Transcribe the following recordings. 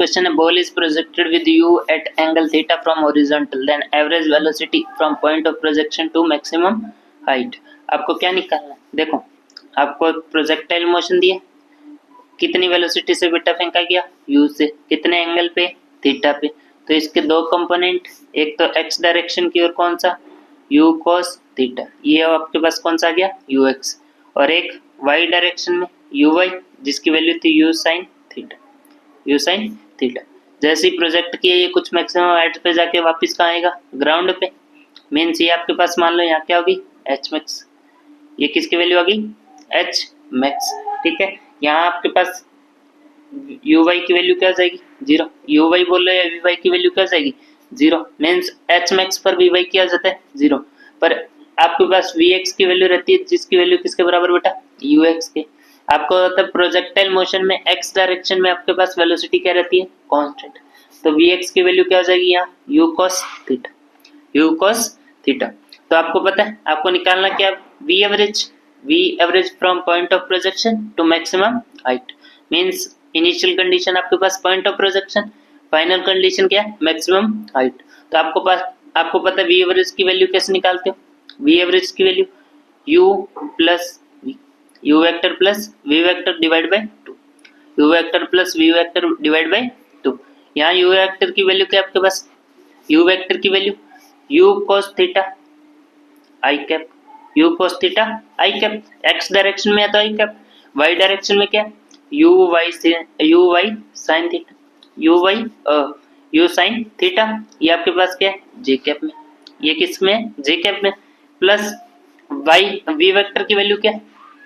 Question है ball is projected with u at angle theta from horizontal then average velocity from point of projection to maximum height. आपको क्या निकालना है? देखो आपको प्रोजेक्टाइल मोशन दिया, कितनी वेलोसिटी से बेटा फेंका गया? u से। कितने एंगल पे? थीटा पे। तो इसके दो कंपोनेंट, एक तो x डायरेक्शन की ओर कौन सा? u cos थीटा, ये आपके पास कौन सा आ गया? ux। और एक y डायरेक्शन में uy, जिसकी वैल्यू थी u sin theta, u sin theta. जैसे ही प्रोजेक्ट किया ये कुछ मैक्सिमम हाइट पे जाके वापस कहाँ आएगा? ग्राउंड पे। मीन्स ये आपके पास मान लो यहाँ क्या होगी? h max। ये किसकी वैल्यू आ गई? h max। ठीक है, यहाँ आपके पास uy की वैल्यू क्या जाएगी? 0। uy बोल रहे हैं, vy की वैल्यू क्या जाएगी? 0। मीन्स h max पर vy क्या जाता है? 0। पर आपके पास vx की वैल्यू रहती है, जिसकी वैल्यू किसके बराबर बेटा? ux के। आपको मतलब प्रोजेक्टाइल मोशन में x डायरेक्शन में आपके पास वेलोसिटी क्या रहती है? कांस्टेंट। तो vx की वैल्यू क्या हो जाएगी यहाँ? u cos theta, u cos theta. तो आपको पता है आपको निकालना क्या? v average from point of projection to maximum height. Means initial condition आपके पास point of projection, final condition क्या है? Maximum height. तो आपको पता है v एवरेज की वैल्यू कैसे निकालते हो? v एवरेज की value u plus u vector plus v vector divide by 2, u vector plus v vector divide by 2। यहाँ u वेक्टर की वैल्यू क्या है आपके पास? u वेक्टर की वैल्यू u cos थीटा आई कैप, u cos थीटा आई cap. x direction में है तो आई cap, y direction में क्या है? u y sin theta, u sin theta. ये आपके पास क्या है? j कैप में। ये किस में है? j कैप में। प्लस y v वेक्टर की वैल्यू क्या है?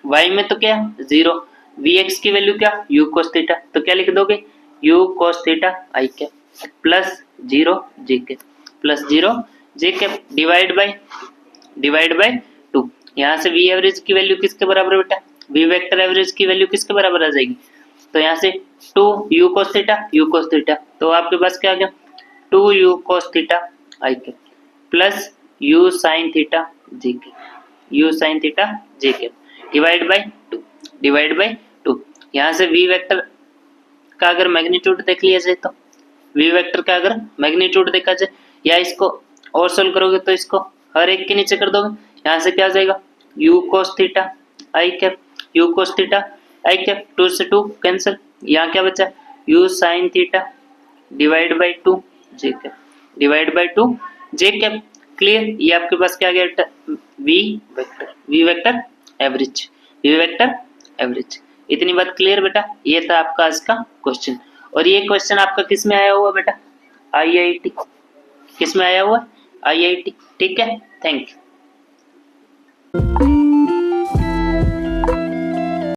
y में तो क्या है? 0। vx की वैल्यू क्या? u cos theta. तो क्या लिख दोगे? u cos theta I cap plus 0 j cap, plus 0 j cap divide by 2। यहाँ से v एवरेज की वैल्यू किसके बराबर बेटा? v वेक्टर एवरेज की वैल्यू किसके बराबर आ जाएगी? तो यहाँ से 2 u cos थीटा, तो आपके पास क्या आ गया? 2 u cos theta I cap plus u sin theta j cap, u sin theta j cap divide by 2। यहाँ से v वेक्टर का अगर मैग्नीट्यूड देख लिया जाए तो v वेक्टर का अगर मैग्नीट्यूड देखा जाए या इसको और सोल्व करोगे तो इसको हर एक के नीचे कर दोगे। यहाँ से क्या आ जाएगा? u cos थीटा आई कैप, u cos थीटा आई कैप, 2 से 2 कैंसिल। यहाँ क्या बचा? u sin theta divide by 2 j cap, divide by 2 j cap. Clear? ये आपके पास क्या आ गया? v vector average. इतनी बात क्लियर बेटा? ये था आपका आज का क्वेश्चन। और ये क्वेश्चन आपका किस में आया हुआ बेटा? IIT। किस में आया हुआ? IIT। ठीक है, थैंक यू।